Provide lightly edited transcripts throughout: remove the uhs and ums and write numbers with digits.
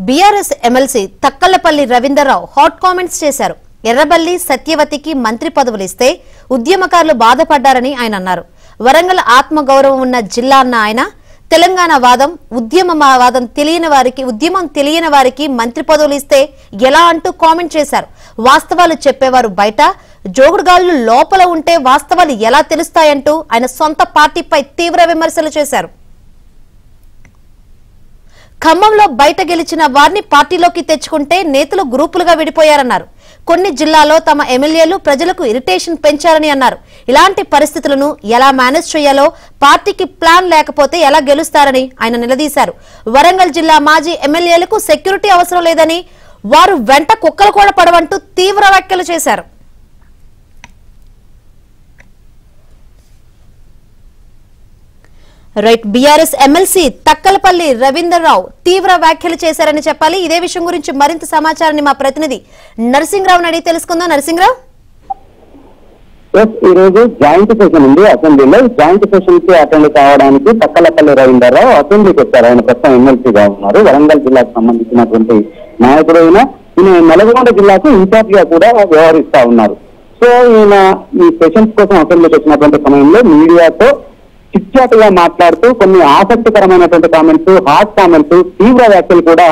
BRS MLC Takkalapalli Ravinder Rao hot comments చేశారు. ఎర్రబల్లి సత్యవతికి మంత్రి పదవులు ఇస్తే ఉద్యమకారులు బాధపడ్డారని ఆయన అన్నారు. వరంగల్ ఆత్మగౌరవం ఉన్న జిల్లా అన్న ఆయన తెలంగాణ వాదం ఉద్యమం తెలియని వారికి మంత్రి పదవులు ఇస్తే ఎలా అంటూ కామెంట్ చేశారు. వాస్తవాలు చెప్పేవారు బయట, జోగుడుగాళ్లు లోపల ఉంటే వాస్తవాలు ఎలా తెలుస్తాయంటూ ఆయన సొంత పార్టీపై తీవ్ర విమర్శలు చేశారు. ఖమ్మంలో బయట గెలిచిన వారిని పార్టీలోకి తెచ్చుకుంటే నేతలు గ్రూపులుగా విడిపోయారన్నారు. కొన్ని జిల్లాల్లో తమ ఎమ్మెల్యేలు ప్రజలకు ఇరిటేషన్ పెంచారని అన్నారు. ఇలాంటి పరిస్థితులను ఎలా మేనేజ్ చేయాలో పార్టీకి ప్లాన్ లేకపోతే ఎలా గెలుస్తారని ఆయన నిలదీశారు. వరంగల్ జిల్లా మాజీ ఎమ్మెల్యేలకు సెక్యూరిటీ అవసరం లేదని, వారు వెంట కుక్కలు కూడా పడవంటూ తీవ్ర వ్యాఖ్యలు చేశారు. Right, BRS MLC Takkalapalli Ravinder Rao తీవ్ర వ్యాఖ్యలు చేశారని చెప్పాలి. ఇదే విషయం గురించి మరింత సమాచారాన్ని మా ప్రతినిధి నరసింహరావు అడిగి తెలుసుకుందాం. నరసింహరావు, ఈ రోజు జాయింట్ సెషన్ ఉంది అసెంబ్లీలో. జాయింట్ సెషన్ కి అటెండ్ కావడానికి తక్కలపల్లి రవీందర్రావు అసెంబ్లీకి వచ్చారు. ఆయన ప్రస్తుతం ఎమ్మెల్సీగా ఉన్నారు. వరంగల్ జిల్లాకు సంబంధించినటువంటి నాయకుడు ఈయన నల్గొండ జిల్లాకు ఇన్ఛార్జ్ గా కూడా వ్యవహరిస్తా ఉన్నారు. సో ఈయన ఈ సెషన్స్ కోసం అసెంబ్లీకి వచ్చినటువంటి సమయంలో మీడియాతో చిట్చాట్ గా మాట్లాడుతూ కొన్ని ఆసక్తికరమైనటువంటి కామెంట్స్, హాట్ కామెంట్స్, తీవ్ర వ్యాఖ్యలు కూడా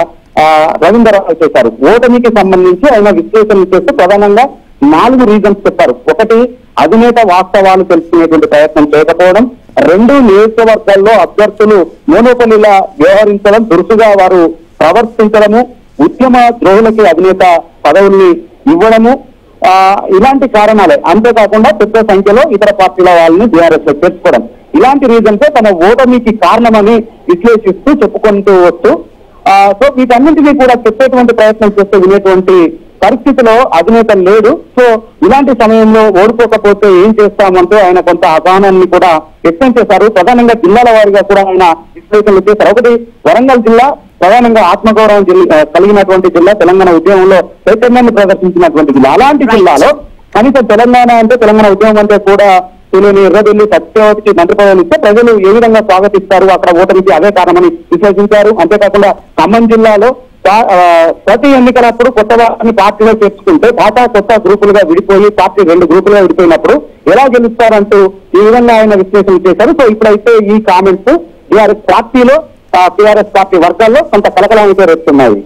రవీందర్రావు చేశారు. ఓటమికి సంబంధించి ఆయన విశ్లేషణ చేస్తూ ప్రధానంగా 4 రీజన్స్ చెప్పారు. ఒకటి, అధినేత వాస్తవాలు తెలుసుకునేటువంటి ప్రయత్నం చేయకపోవడం. 2, నియోజకవర్గాల్లో అభ్యర్థులు మోనోపల్లిలా వ్యవహరించడం, దురుసుగా వారు ప్రవర్తించడము, ఉద్యమ ద్రోహులకి అధినేత పదవుల్ని ఇవ్వడము, ఇలాంటి కారణాలే. అంతేకాకుండా పెద్ద సంఖ్యలో ఇతర పార్టీల వాళ్ళని బీఆర్ఎస్ లో చేర్చుకోవడం, ఇలాంటి రీజన్తో తన ఓటమికి కారణమని విశ్లేషిస్తూ చెప్పుకుంటూ వస్తూ సో వీటన్నింటినీ కూడా చెప్పేటువంటి ప్రయత్నం చేస్తూ వినేటువంటి పరిస్థితిలో అధినేత లేడు. సో ఇలాంటి సమయంలో ఓడిపోకపోతే ఏం చేస్తామంటూ ఆయన కొంత అసహనాన్ని కూడా వ్యక్తం చేశారు. ప్రధానంగా జిల్లాల వారీగా కూడా ఆయన విశ్లేషణలు చేశారు. ఒకటి, వరంగల్ జిల్లా ప్రధానంగా ఆత్మగౌరవం కలిగినటువంటి జిల్లా, తెలంగాణ ఉద్యమంలో చైతన్యాన్ని ప్రదర్శించినటువంటి జిల్లా. అలాంటి జిల్లాలో కనీసం తెలంగాణ అంటే, తెలంగాణ ఉద్యమం అంటే కూడా తెలియని ఎర్రబెల్లి సత్యవతికి మంత్రి పదవులు ఇస్తే ప్రజలు ఏ విధంగా స్వాగతిస్తారు, అక్కడ ఓటమికి అదే కారణమని విశ్లేషించారు. అంతేకాకుండా ఖమ్మం జిల్లాలో ప్రతి ఎన్నికలప్పుడు కొత్త వారిని పార్టీలో చేర్చుకుంటే పాత కొత్త గ్రూపులుగా విడిపోయి పార్టీ 2 గ్రూపులుగా విడిపోయినప్పుడు ఎలా గెలుస్తారంటూ ఈ విధంగా ఆయన విశ్లేషణ చేశారు. సో ఇప్పుడైతే ఈ కామెంట్స్ టీఆర్ఎస్ పార్టీలో టీఆర్ఎస్ పార్టీ వర్గాల్లో కొంత కలకలాన్ని రేపుతున్నాయి.